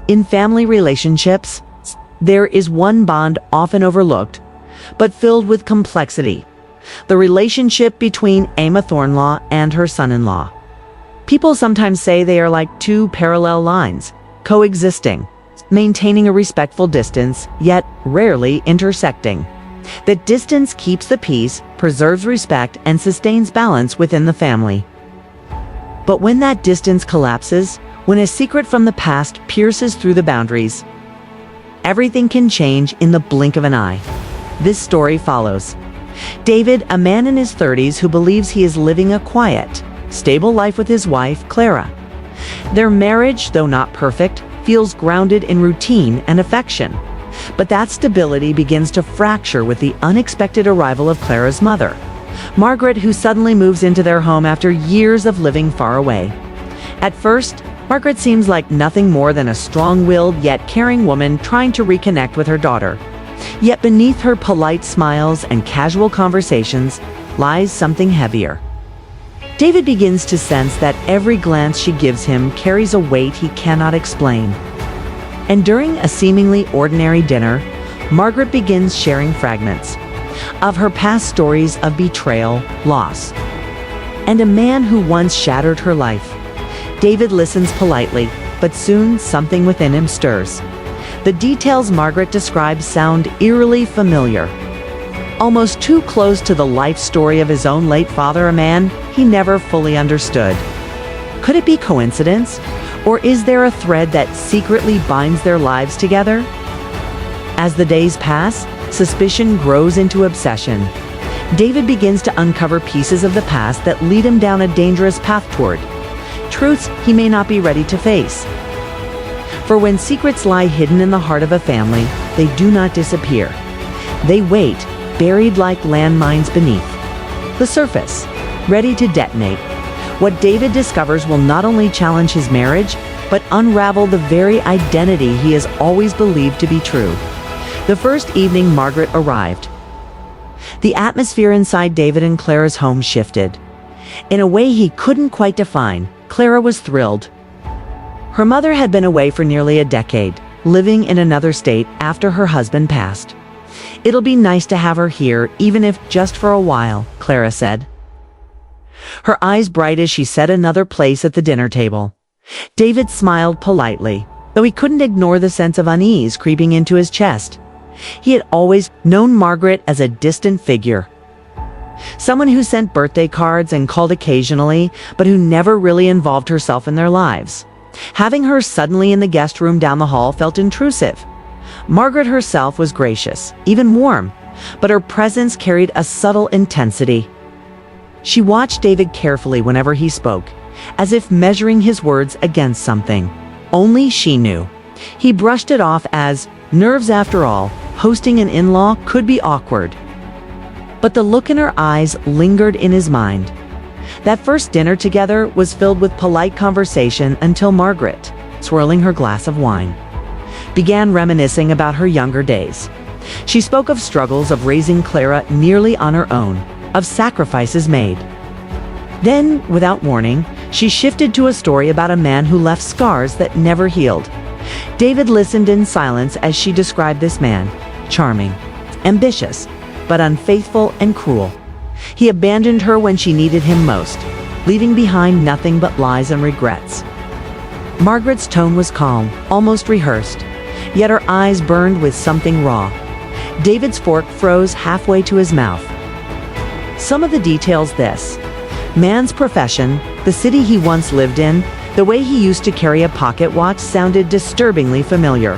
In family relationships, there is one bond often overlooked, but filled with complexity: the relationship between Emma Thornlaw and her son-in-law. People sometimes say they are like two parallel lines, coexisting, maintaining a respectful distance, yet rarely intersecting. That distance keeps the peace, preserves respect, and sustains balance within the family. But when that distance collapses, when a secret from the past pierces through the boundaries, everything can change in the blink of an eye. This story follows David, a man in his 30s who believes he is living a quiet, stable life with his wife, Clara. Their marriage, though not perfect, feels grounded in routine and affection. But that stability begins to fracture with the unexpected arrival of Clara's mother, Margaret, who suddenly moves into their home after years of living far away. At first, Margaret seems like nothing more than a strong-willed yet caring woman trying to reconnect with her daughter. Yet beneath her polite smiles and casual conversations lies something heavier. David begins to sense that every glance she gives him carries a weight he cannot explain. And during a seemingly ordinary dinner, Margaret begins sharing fragments of her past stories of betrayal, loss, and a man who once shattered her life. David listens politely, but soon something within him stirs. The details Margaret describes sound eerily familiar, almost too close to the life story of his own late father, a man he never fully understood. Could it be coincidence? Or is there a thread that secretly binds their lives together? As the days pass, suspicion grows into obsession. David begins to uncover pieces of the past that lead him down a dangerous path toward truths he may not be ready to face. For when secrets lie hidden in the heart of a family, they do not disappear. They wait, buried like landmines beneath the surface, ready to detonate. What David discovers will not only challenge his marriage, but unravel the very identity he has always believed to be true. The first evening Margaret arrived, the atmosphere inside David and Clara's home shifted. In a way he couldn't quite define, Clara was thrilled. Her mother had been away for nearly a decade, living in another state after her husband passed. "It'll be nice to have her here, even if just for a while," Clara said, her eyes bright as she set another place at the dinner table. David smiled politely, though he couldn't ignore the sense of unease creeping into his chest. He had always known Margaret as a distant figure, someone who sent birthday cards and called occasionally, but who never really involved herself in their lives. Having her suddenly in the guest room down the hall felt intrusive. Margaret herself was gracious, even warm, but her presence carried a subtle intensity. She watched David carefully whenever he spoke, as if measuring his words against something only she knew. He brushed it off as nerves after all. Hosting an in-law could be awkward. But the look in her eyes lingered in his mind. That first dinner together was filled with polite conversation until Margaret, swirling her glass of wine, began reminiscing about her younger days. She spoke of struggles of raising Clara nearly on her own, of sacrifices made. Then, without warning, she shifted to a story about a man who left scars that never healed. David listened in silence as she described this man: charming, ambitious, but unfaithful and cruel. He abandoned her when she needed him most, leaving behind nothing but lies and regrets. Margaret's tone was calm, almost rehearsed, yet her eyes burned with something raw. David's fork froze halfway to his mouth. Some of the details: this man's profession, the city he once lived in, the way he used to carry a pocket watch sounded disturbingly familiar.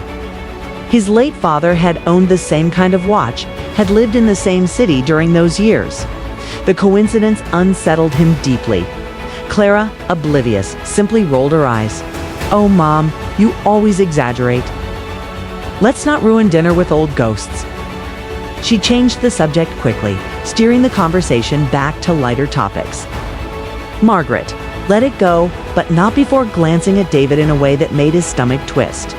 His late father had owned the same kind of watch, had lived in the same city during those years. The coincidence unsettled him deeply. Clara, oblivious, simply rolled her eyes. "Oh, Mom, you always exaggerate. Let's not ruin dinner with old ghosts." She changed the subject quickly, steering the conversation back to lighter topics. Margaret let it go, but not before glancing at David in a way that made his stomach twist.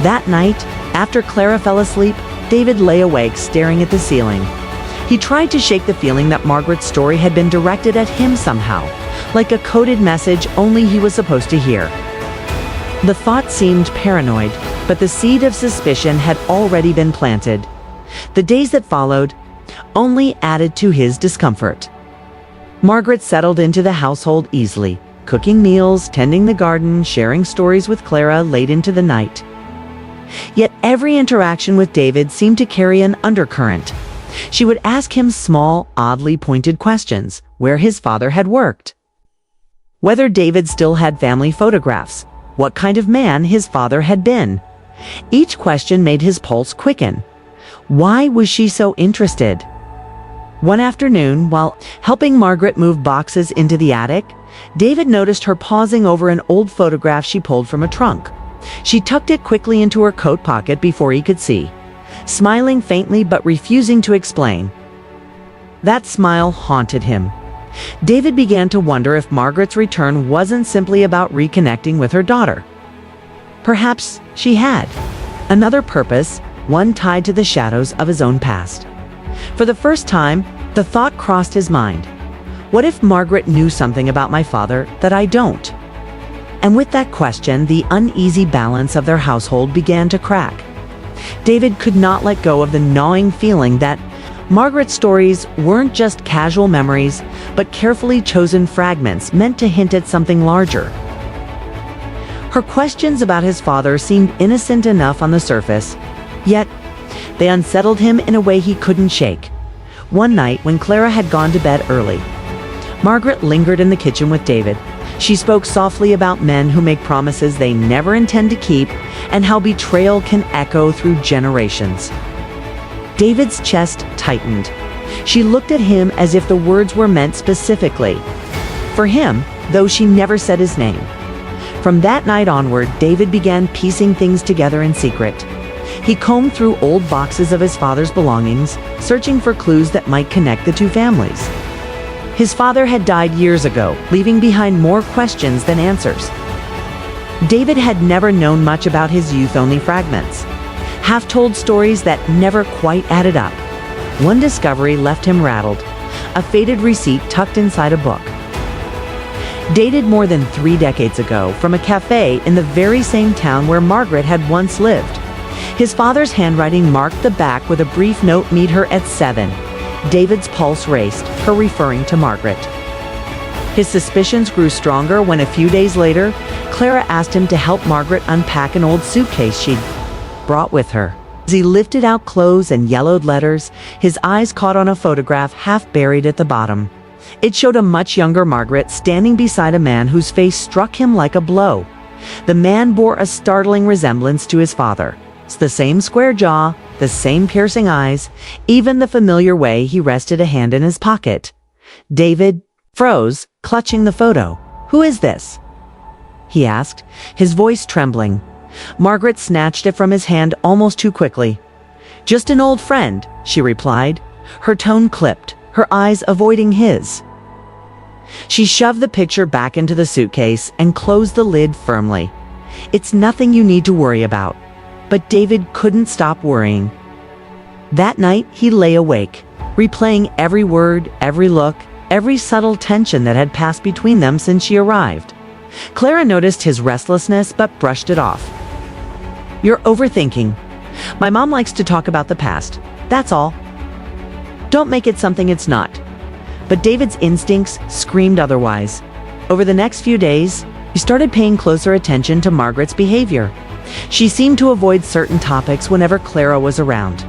That night, after Clara fell asleep, David lay awake staring at the ceiling. He tried to shake the feeling that Margaret's story had been directed at him somehow, like a coded message only he was supposed to hear. The thought seemed paranoid, but the seed of suspicion had already been planted. The days that followed only added to his discomfort. Margaret settled into the household easily, cooking meals, tending the garden, sharing stories with Clara late into the night. Yet every interaction with David seemed to carry an undercurrent. She would ask him small, oddly pointed questions: where his father had worked, whether David still had family photographs, what kind of man his father had been. Each question made his pulse quicken. Why was she so interested? One afternoon, while helping Margaret move boxes into the attic, David noticed her pausing over an old photograph she pulled from a trunk. She tucked it quickly into her coat pocket before he could see, smiling faintly but refusing to explain. That smile haunted him. David began to wonder if Margaret's return wasn't simply about reconnecting with her daughter. Perhaps she had another purpose, one tied to the shadows of his own past. For the first time, the thought crossed his mind: what if Margaret knew something about my father that I don't? And with that question, the uneasy balance of their household began to crack. David could not let go of the gnawing feeling that Margaret's stories weren't just casual memories, but carefully chosen fragments meant to hint at something larger. Her questions about his father seemed innocent enough on the surface, yet they unsettled him in a way he couldn't shake. One night, when Clara had gone to bed early, Margaret lingered in the kitchen with David. She spoke softly about men who make promises they never intend to keep, and how betrayal can echo through generations. David's chest tightened. She looked at him as if the words were meant specifically for him, though she never said his name. From that night onward, David began piecing things together in secret. He combed through old boxes of his father's belongings, searching for clues that might connect the two families. His father had died years ago, leaving behind more questions than answers. David had never known much about his youth-only fragments, half-told stories that never quite added up. One discovery left him rattled: a faded receipt tucked inside a book. Dated more than 3 decades ago, from a cafe in the very same town where Margaret had once lived. His father's handwriting marked the back with a brief note: meet her at 7. David's pulse raced, her referring to Margaret. His suspicions grew stronger when a few days later, Clara asked him to help Margaret unpack an old suitcase she'd brought with her. As he lifted out clothes and yellowed letters, his eyes caught on a photograph half buried at the bottom. It showed a much younger Margaret standing beside a man whose face struck him like a blow. The man bore a startling resemblance to his father. The same square jaw, the same piercing eyes, even the familiar way he rested a hand in his pocket. David froze, clutching the photo. "Who is this?" he asked, his voice trembling. Margaret snatched it from his hand almost too quickly. "Just an old friend," she replied, her tone clipped, her eyes avoiding his. She shoved the picture back into the suitcase and closed the lid firmly. "It's nothing you need to worry about." But David couldn't stop worrying. That night, he lay awake, replaying every word, every look, every subtle tension that had passed between them since she arrived. Clara noticed his restlessness but brushed it off. "You're overthinking. My mom likes to talk about the past. That's all. Don't make it something it's not." But David's instincts screamed otherwise. Over the next few days, he started paying closer attention to Margaret's behavior. She seemed to avoid certain topics whenever Clara was around.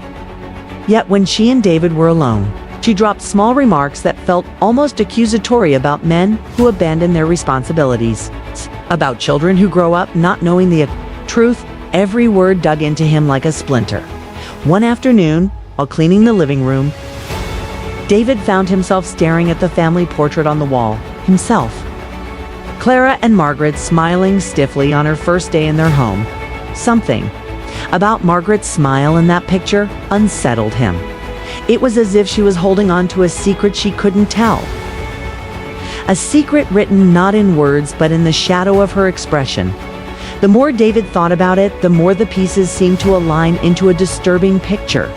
Yet when she and David were alone, she dropped small remarks that felt almost accusatory about men who abandon their responsibilities, about children who grow up not knowing the truth. Every word dug into him like a splinter. One afternoon, while cleaning the living room, David found himself staring at the family portrait on the wall, himself. Clara and Margaret smiling stiffly on her first day in their home. Something about Margaret's smile in that picture unsettled him. It was as if she was holding on to a secret she couldn't tell. A secret written not in words but in the shadow of her expression. The more David thought about it, the more the pieces seemed to align into a disturbing picture.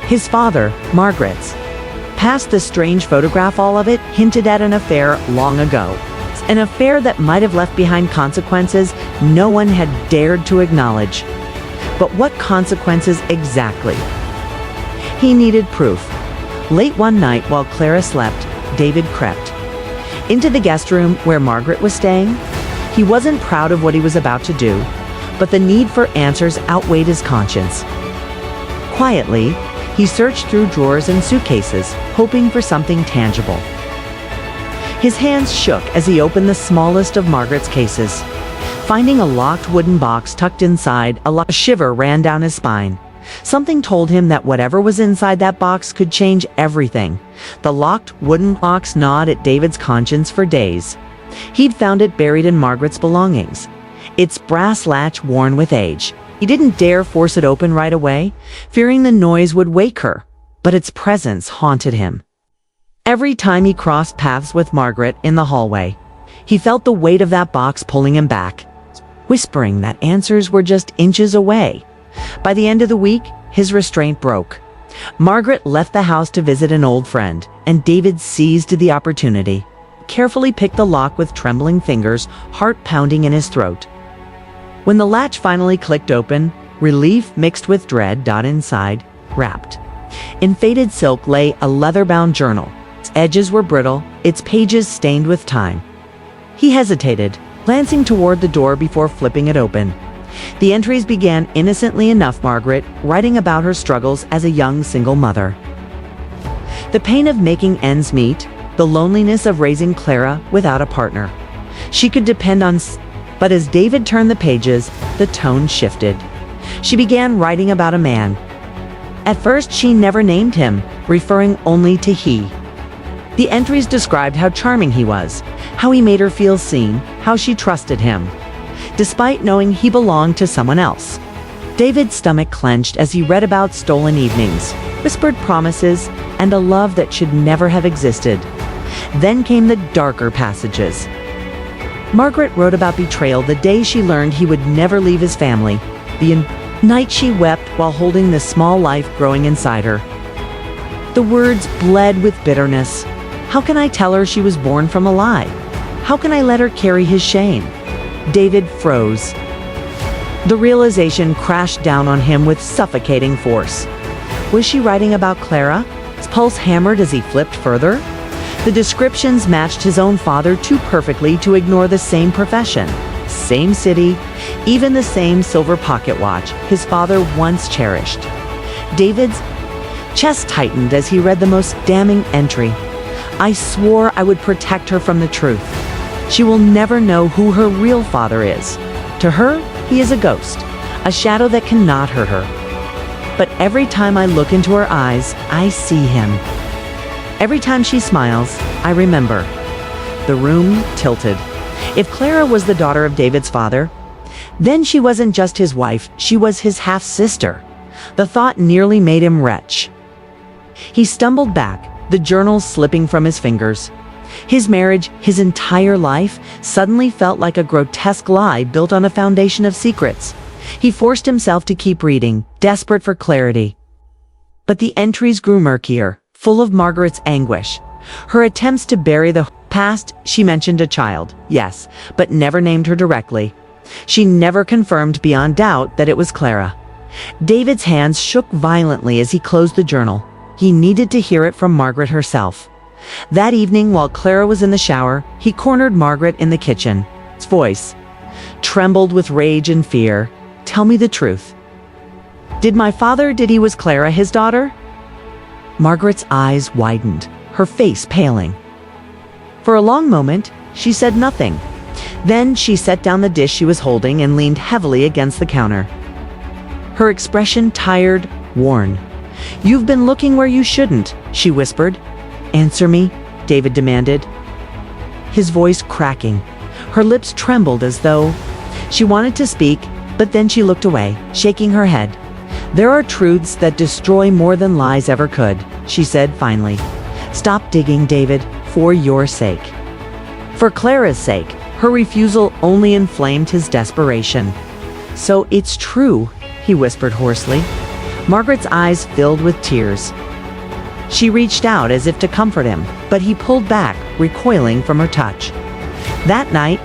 His father, Margaret's. Past the strange photograph, all of it hinted at an affair long ago. An affair that might have left behind consequences no one had dared to acknowledge. But what consequences exactly? He needed proof. Late one night while Clara slept, David crept into the guest room where Margaret was staying. He wasn't proud of what he was about to do, but the need for answers outweighed his conscience. Quietly, he searched through drawers and suitcases, hoping for something tangible. His hands shook as he opened the smallest of Margaret's cases. Finding a locked wooden box tucked inside, a shiver ran down his spine. Something told him that whatever was inside that box could change everything. The locked wooden box gnawed at David's conscience for days. He'd found it buried in Margaret's belongings, its brass latch worn with age. He didn't dare force it open right away, fearing the noise would wake her, but its presence haunted him. Every time he crossed paths with Margaret in the hallway, he felt the weight of that box pulling him back, whispering that answers were just inches away. By the end of the week, his restraint broke. Margaret left the house to visit an old friend, and David seized the opportunity. Carefully picked the lock with trembling fingers, heart pounding in his throat. When the latch finally clicked open, relief mixed with dread. Inside, wrapped in faded silk, lay a leather-bound journal. Its edges were brittle, its pages stained with time. He hesitated, glancing toward the door before flipping it open. The entries began innocently enough: Margaret, writing about her struggles as a young single mother. The pain of making ends meet, the loneliness of raising Clara without a partner she could depend on. But as David turned the pages, the tone shifted. She began writing about a man. At first, she never named him, referring only to he. The entries described how charming he was, how he made her feel seen, how she trusted him, despite knowing he belonged to someone else. David's stomach clenched as he read about stolen evenings, whispered promises, and a love that should never have existed. Then came the darker passages. Margaret wrote about betrayal the day she learned he would never leave his family, the night she wept while holding the small life growing inside her. The words bled with bitterness. How can I tell her she was born from a lie? How can I let her carry his shame? David froze. The realization crashed down on him with suffocating force. Was she writing about Clara? His pulse hammered as he flipped further. The descriptions matched his own father too perfectly to ignore the same profession, same city, even the same silver pocket watch his father once cherished. David's chest tightened as he read the most damning entry. I swore I would protect her from the truth. She will never know who her real father is. To her, he is a ghost, a shadow that cannot hurt her. But every time I look into her eyes, I see him. Every time she smiles, I remember. The room tilted. If Clara was the daughter of David's father, then she wasn't just his wife, she was his half-sister. The thought nearly made him retch. He stumbled back, the journal slipping from his fingers. His marriage, his entire life, suddenly felt like a grotesque lie built on a foundation of secrets. He forced himself to keep reading, desperate for clarity. But the entries grew murkier, full of Margaret's anguish. Her attempts to bury the past. She mentioned a child, yes, but never named her directly. She never confirmed beyond doubt that it was Clara. David's hands shook violently as he closed the journal. He needed to hear it from Margaret herself. That evening, while Clara was in the shower, he cornered Margaret in the kitchen. His voice trembled with rage and fear. Tell me the truth. Did he was Clara his daughter? Margaret's eyes widened, her face paling. For a long moment, she said nothing. Then she set down the dish she was holding and leaned heavily against the counter. Her expression tired, worn. You've been looking where you shouldn't, she whispered. Answer me, David demanded, his voice cracking. Her lips trembled as though she wanted to speak, but then she looked away, shaking her head. There are truths that destroy more than lies ever could, she said finally. Stop digging, David, for your sake. For Clara's sake, her refusal only inflamed his desperation. So it's true, he whispered hoarsely. Margaret's eyes filled with tears. She reached out as if to comfort him, but he pulled back, recoiling from her touch. That night,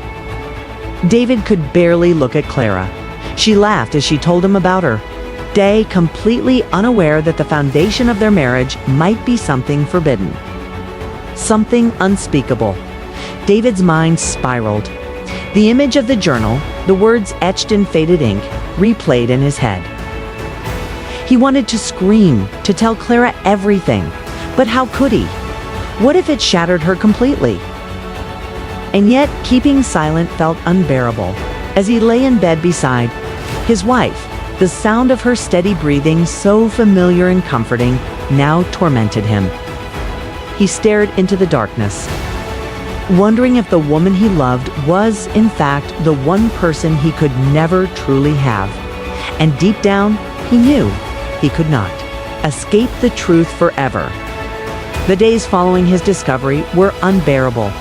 David could barely look at Clara. She laughed as she told him about her day, completely unaware that the foundation of their marriage might be something forbidden. Something unspeakable. David's mind spiraled. The image of the journal, the words etched in faded ink, replayed in his head. He wanted to scream, to tell Clara everything, but how could he? What if it shattered her completely? And yet, keeping silent felt unbearable. As he lay in bed beside his wife, the sound of her steady breathing, so familiar and comforting, now tormented him. He stared into the darkness, wondering if the woman he loved was, in fact, the one person he could never truly have. And deep down, he knew he could not escape the truth forever. The days following his discovery were unbearable.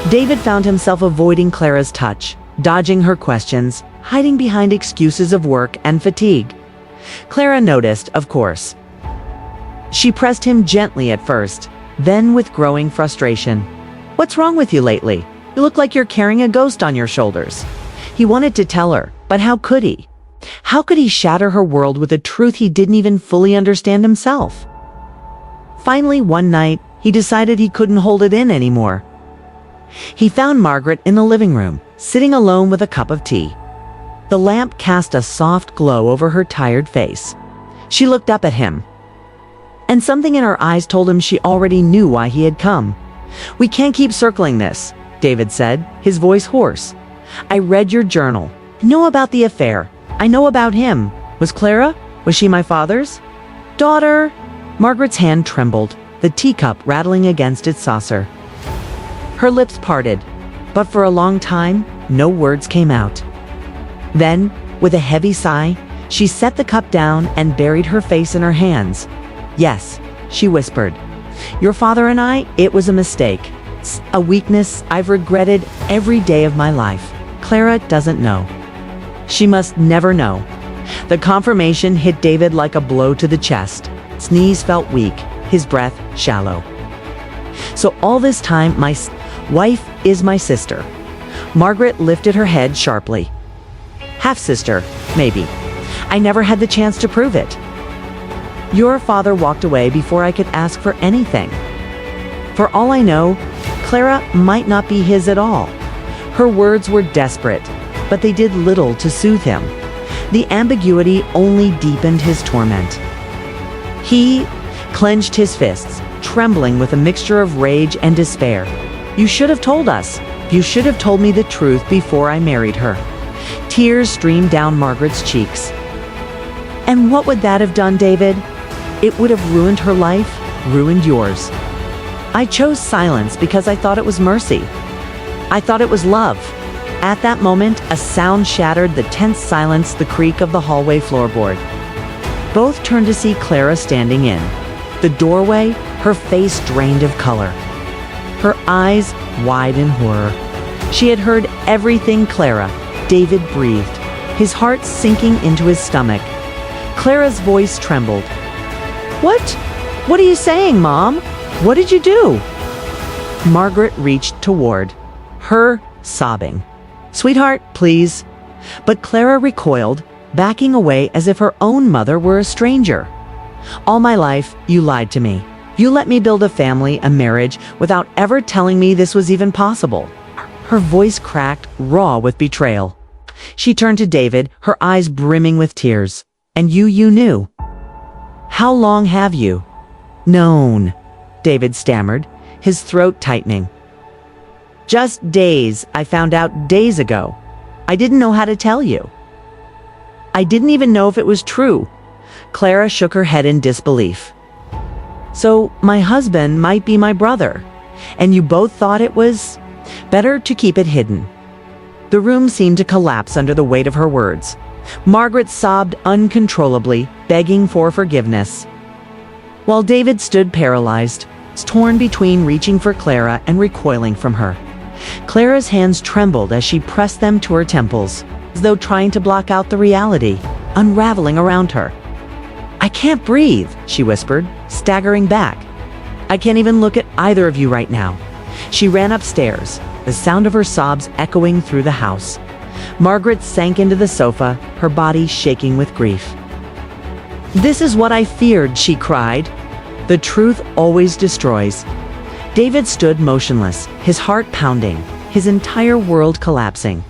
David found himself avoiding Clara's touch, dodging her questions, hiding behind excuses of work and fatigue. Clara noticed, of course. She pressed him gently at first, then with growing frustration. "What's wrong with you lately? You look like you're carrying a ghost on your shoulders." He wanted to tell her, but how could he? How could he shatter her world with a truth he didn't even fully understand himself? Finally, one night, he decided he couldn't hold it in anymore. He found Margaret in the living room, sitting alone with a cup of tea. The lamp cast a soft glow over her tired face. She looked up at him, and something in her eyes told him she already knew why he had come. "We can't keep circling this," David said, his voice hoarse. "I read your journal. I know about the affair. I know about him. Was Clara? Was she my father's daughter?" Margaret's hand trembled, the teacup rattling against its saucer. Her lips parted, but for a long time, no words came out. Then, with a heavy sigh, she set the cup down and buried her face in her hands. "Yes," she whispered. "Your father and I, it was a mistake. It's a weakness I've regretted every day of my life. Clara doesn't know. She must never know." The confirmation hit David like a blow to the chest. His knees felt weak, his breath shallow. "So all this time, my wife is my sister." Margaret lifted her head sharply. "Half-sister, maybe. I never had the chance to prove it. Your father walked away before I could ask for anything. For all I know, Clara might not be his at all." Her words were desperate, but they did little to soothe him. The ambiguity only deepened his torment. He clenched his fists, trembling with a mixture of rage and despair. "You should have told us. You should have told me the truth before I married her." Tears streamed down Margaret's cheeks. "And what would that have done, David? It would have ruined her life, ruined yours. I chose silence because I thought it was mercy. I thought it was love." At that moment, a sound shattered the tense silence, the creak of the hallway floorboard. Both turned to see Clara standing in the doorway, her face drained of color, her eyes wide in horror. She had heard everything Clara. David breathed, his heart sinking into his stomach. Clara's voice trembled. What? What are you saying, Mom? What did you do?" Margaret reached toward her, sobbing. "Sweetheart, please." But Clara recoiled, backing away as if her own mother were a stranger. "All my life, you lied to me. You let me build a family, a marriage, without ever telling me this was even possible." Her voice cracked, raw with betrayal. She turned to David, her eyes brimming with tears. "And you knew. How long have you known?" David stammered, his throat tightening. "Just days. I found out days ago. I didn't know how to tell you. I didn't even know if it was true." Clara shook her head in disbelief. "So my husband might be my brother, and you both thought it was better to keep it hidden." The room seemed to collapse under the weight of her words. Margaret sobbed uncontrollably, begging for forgiveness, while David stood paralyzed, torn between reaching for Clara and recoiling from her. Clara's hands trembled as she pressed them to her temples, as though trying to block out the reality, unraveling around her. "I can't breathe," she whispered, staggering back. "I can't even look at either of you right now." She ran upstairs, the sound of her sobs echoing through the house. Margaret sank into the sofa, her body shaking with grief. "This is what I feared," she cried. "The truth always destroys." David stood motionless, his heart pounding, his entire world collapsing.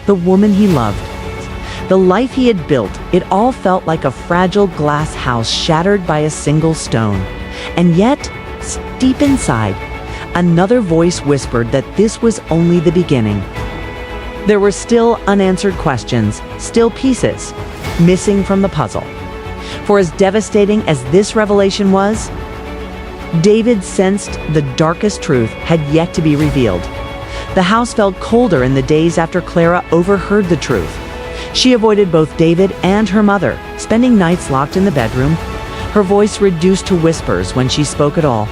The woman he loved, the life he had built, it all felt like a fragile glass house shattered by a single stone. And yet, deep inside, another voice whispered that this was only the beginning. There were still unanswered questions, still pieces, missing from the puzzle. For as devastating as this revelation was, David sensed the darkest truth had yet to be revealed. The house felt colder in the days after Clara overheard the truth. She avoided both David and her mother, spending nights locked in the bedroom, her voice reduced to whispers when she spoke at all.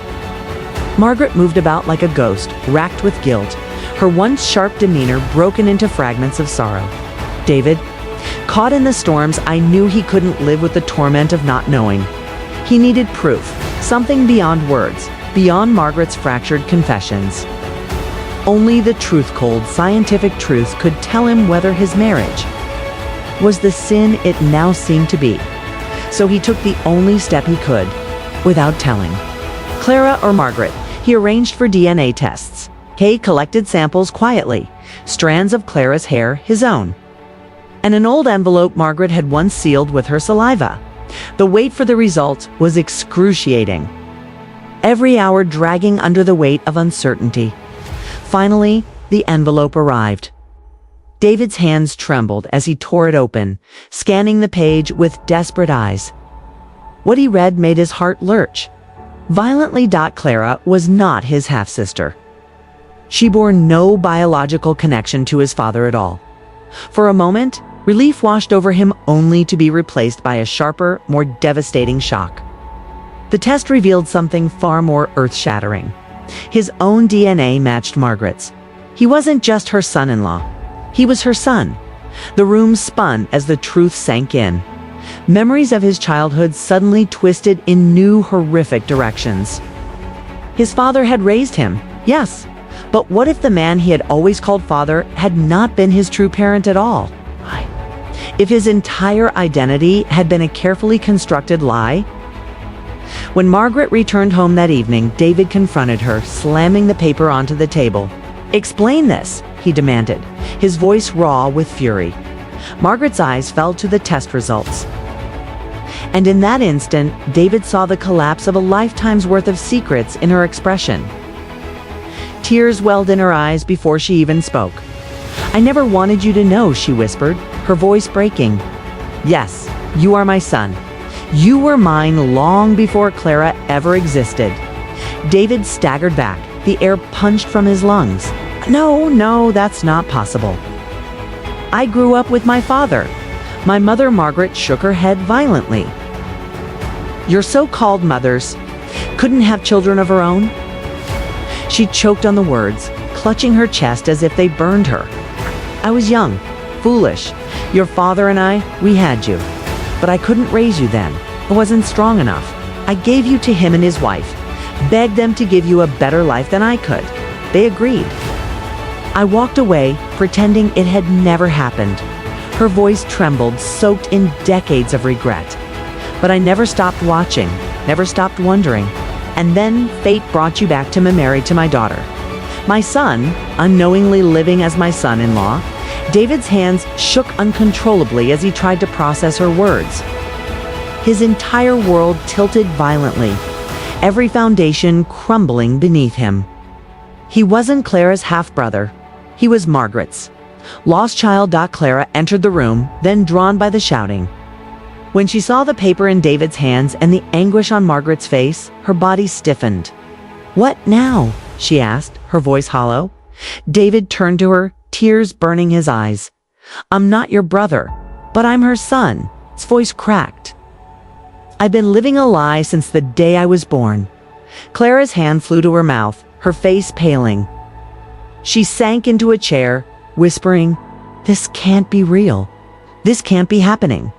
Margaret moved about like a ghost, racked with guilt, her once sharp demeanor broken into fragments of sorrow. David, caught in the storms, I knew he couldn't live with the torment of not knowing. He needed proof, something beyond words, beyond Margaret's fractured confessions. Only the truth-cold, scientific truth could tell him whether his marriage was the sin it now seemed to be. So he took the only step he could, without telling. Clara or Margaret, he arranged for DNA tests. Kay collected samples quietly, strands of Clara's hair, his own, and an old envelope Margaret had once sealed with her saliva. The wait for the results was excruciating, every hour dragging under the weight of uncertainty. Finally, the envelope arrived. David's hands trembled as he tore it open, scanning the page with desperate eyes. What he read made his heart lurch. Violently, Clara was not his half-sister. She bore no biological connection to his father at all. For a moment, relief washed over him only to be replaced by a sharper, more devastating shock. The test revealed something far more earth-shattering. His own DNA matched Margaret's. He wasn't just her son-in-law. He was her son. The room spun as the truth sank in. Memories of his childhood suddenly twisted in new, horrific directions. His father had raised him, yes, but what if the man he had always called father had not been his true parent at all? If his entire identity had been a carefully constructed lie? When Margaret returned home that evening, David confronted her, slamming the paper onto the table. "Explain this," he demanded, his voice raw with fury. Margaret's eyes fell to the test results. And in that instant, David saw the collapse of a lifetime's worth of secrets in her expression. Tears welled in her eyes before she even spoke. "I never wanted you to know," she whispered, her voice breaking. "Yes, you are my son. You were mine long before Clara ever existed." David staggered back, the air punched from his lungs. No, that's not possible. "I grew up with my father." My mother, Margaret, shook her head violently. "Your so-called mothers couldn't have children of her own?" She choked on the words, clutching her chest as if they burned her. "I was young, foolish. Your father and I, we had you. But I couldn't raise you then. I wasn't strong enough. I gave you to him and his wife, begged them to give you a better life than I could. They agreed. I walked away, pretending it had never happened." Her voice trembled, soaked in decades of regret. "But I never stopped watching, never stopped wondering. And then fate brought you back to be married to my daughter. My son, unknowingly living as my son-in-law." David's hands shook uncontrollably as he tried to process her words. His entire world tilted violently, every foundation crumbling beneath him. He wasn't Clara's half-brother. He was Margaret's. Lost child. Clara entered the room, then drawn by the shouting. When she saw the paper in David's hands and the anguish on Margaret's face, her body stiffened. "What now?" she asked, her voice hollow. David turned to her, tears burning his eyes. "I'm not your brother, but I'm her son." His voice cracked. "I've been living a lie since the day I was born." Clara's hand flew to her mouth, her face paling. She sank into a chair, whispering, "This can't be real. This can't be happening."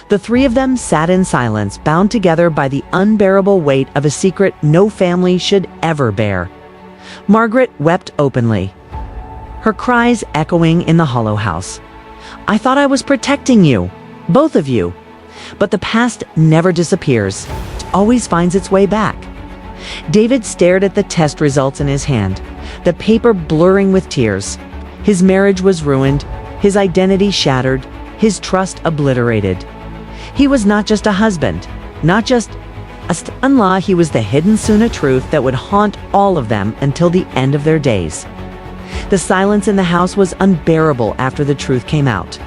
The three of them sat in silence, bound together by the unbearable weight of a secret no family should ever bear. Margaret wept openly. her cries echoing in the hollow house. "I thought I was protecting you, both of you." But the past never disappears. It always finds its way back. David stared at the test results in his hand, the paper blurring with tears. His marriage was ruined, his identity shattered, his trust obliterated. He was not just a husband, not just a son-in-law, he was the hidden Suna truth that would haunt all of them until the end of their days. The silence in the house was unbearable after the truth came out.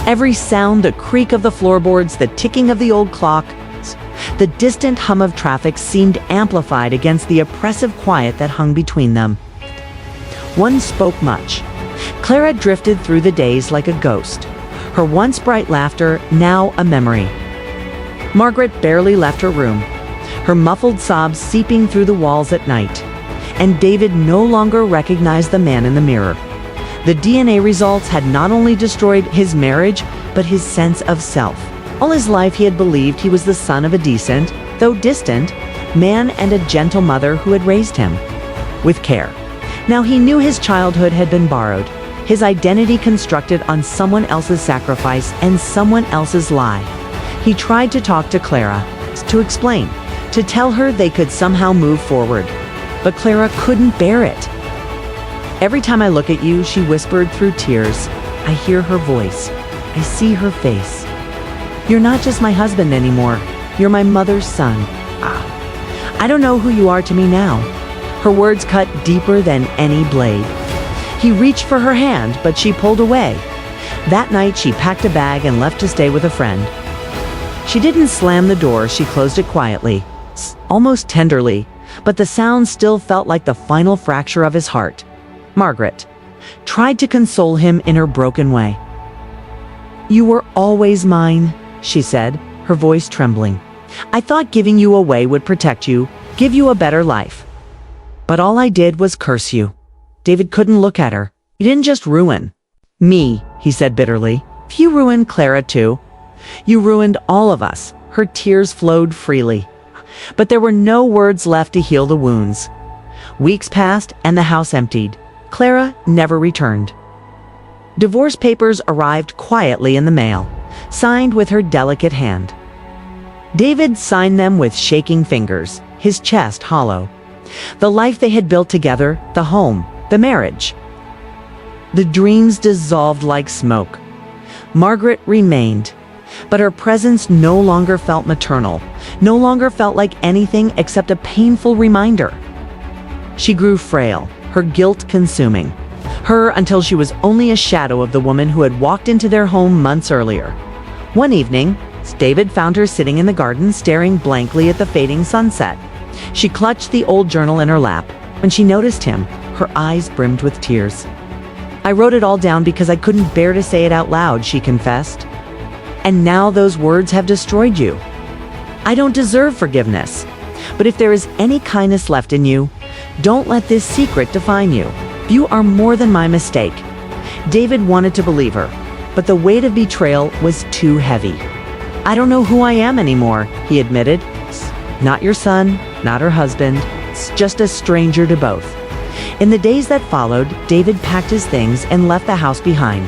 Every sound, the creak of the floorboards, the ticking of the old clock, the distant hum of traffic seemed amplified against the oppressive quiet that hung between them. One spoke much. Clara drifted through the days like a ghost, her once bright laughter now a memory. Margaret barely left her room, her muffled sobs seeping through the walls at night, and David no longer recognized the man in the mirror. The DNA results had not only destroyed his marriage, but his sense of self. All his life he had believed he was the son of a decent, though distant, man and a gentle mother who had raised him with care. Now he knew his childhood had been borrowed, his identity constructed on someone else's sacrifice and someone else's lie. He tried to talk to Clara, to explain, to tell her they could somehow move forward. But Clara couldn't bear it. "Every time I look at you," she whispered through tears, "I hear her voice. I see her face. You're not just my husband anymore. You're my mother's son. I don't know who you are to me now." Her words cut deeper than any blade. He reached for her hand, but she pulled away. That night, she packed a bag and left to stay with a friend. She didn't slam the door, she closed it quietly, almost tenderly, but the sound still felt like the final fracture of his heart. Margaret tried to console him in her broken way. "You were always mine," she said, her voice trembling. "I thought giving you away would protect you, give you a better life. But all I did was curse you." David couldn't look at her. "You didn't just ruin me," he said bitterly. "You ruined Clara too. You ruined all of us." Her tears flowed freely. But there were no words left to heal the wounds. Weeks passed and the house emptied. Clara never returned. Divorce papers arrived quietly in the mail, signed with her delicate hand. David signed them with shaking fingers, his chest hollow. The life they had built together, the home, the marriage. The dreams dissolved like smoke. Margaret remained, but her presence no longer felt maternal, no longer felt like anything except a painful reminder. She grew frail, her guilt consuming her until she was only a shadow of the woman who had walked into their home months earlier. One evening, David found her sitting in the garden staring blankly at the fading sunset. She clutched the old journal in her lap. When she noticed him, her eyes brimmed with tears. "I wrote it all down because I couldn't bear to say it out loud," she confessed. "And now those words have destroyed you. I don't deserve forgiveness. But if there is any kindness left in you, don't let this secret define you. You are more than my mistake." David wanted to believe her, but the weight of betrayal was too heavy. "I don't know who I am anymore," he admitted. "Not your son, not her husband, just a stranger to both." In the days that followed, David packed his things and left the house behind.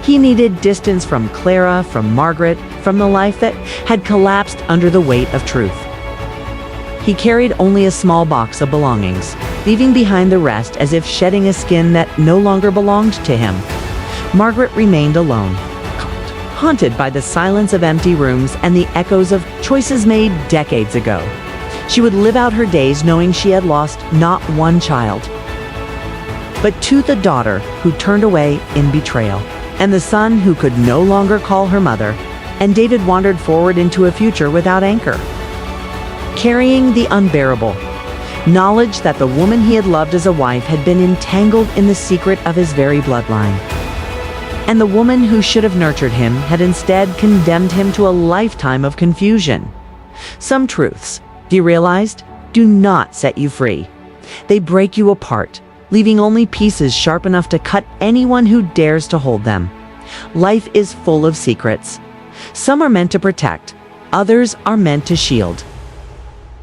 He needed distance from Clara, from Margaret, from the life that had collapsed under the weight of truth. He carried only a small box of belongings, leaving behind the rest as if shedding a skin that no longer belonged to him. Margaret remained alone, haunted by the silence of empty rooms and the echoes of choices made decades ago. She would live out her days knowing she had lost not one child, but to the daughter who turned away in betrayal, and the son who could no longer call her mother, and David wandered forward into a future without anchor, carrying the unbearable knowledge that the woman he had loved as a wife had been entangled in the secret of his very bloodline. And the woman who should have nurtured him had instead condemned him to a lifetime of confusion. Some truths, he realized, do not set you free. They break you apart, leaving only pieces sharp enough to cut anyone who dares to hold them. Life is full of secrets. Some are meant to protect, others are meant to shield.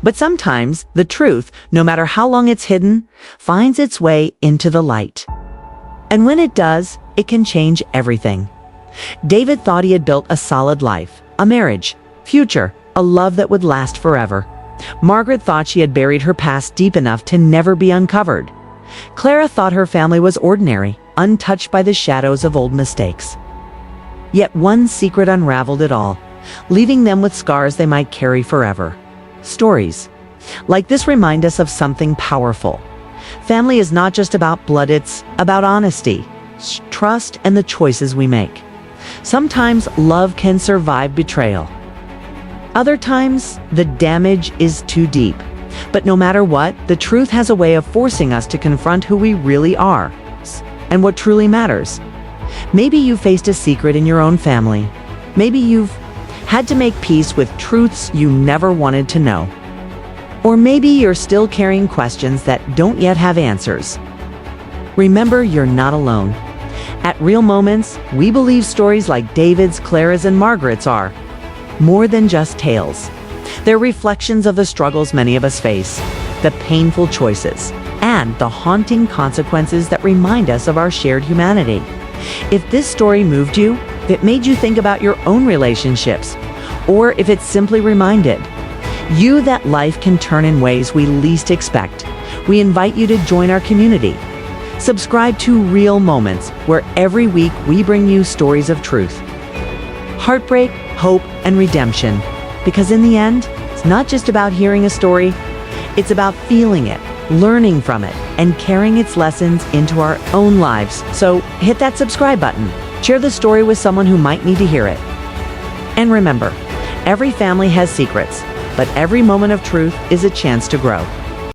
But sometimes the truth, no matter how long it's hidden, finds its way into the light. And when it does, it can change everything. David thought he had built a solid life, a marriage, future, a love that would last forever. Margaret thought she had buried her past deep enough to never be uncovered. Clara thought her family was ordinary, untouched by the shadows of old mistakes. Yet one secret unraveled it all, leaving them with scars they might carry forever. Stories like this remind us of something powerful. Family is not just about blood, it's about honesty, trust, and the choices we make. Sometimes love can survive betrayal. Other times, the damage is too deep. But no matter what, the truth has a way of forcing us to confront who we really are and what truly matters. Maybe you faced a secret in your own family. Maybe you've had to make peace with truths you never wanted to know. Or maybe you're still carrying questions that don't yet have answers. Remember, you're not alone. At Real Moments, we believe stories like David's, Clara's, and Margaret's are more than just tales. They're reflections of the struggles many of us face, the painful choices, and the haunting consequences that remind us of our shared humanity. If this story moved you, if it made you think about your own relationships, or if it simply reminded you that life can turn in ways we least expect, we invite you to join our community. Subscribe to Real Moments, where every week we bring you stories of truth, heartbreak, hope, and redemption. Because in the end, it's not just about hearing a story, it's about feeling it, learning from it, and carrying its lessons into our own lives. So hit that subscribe button, share the story with someone who might need to hear it. And remember, every family has secrets, but every moment of truth is a chance to grow.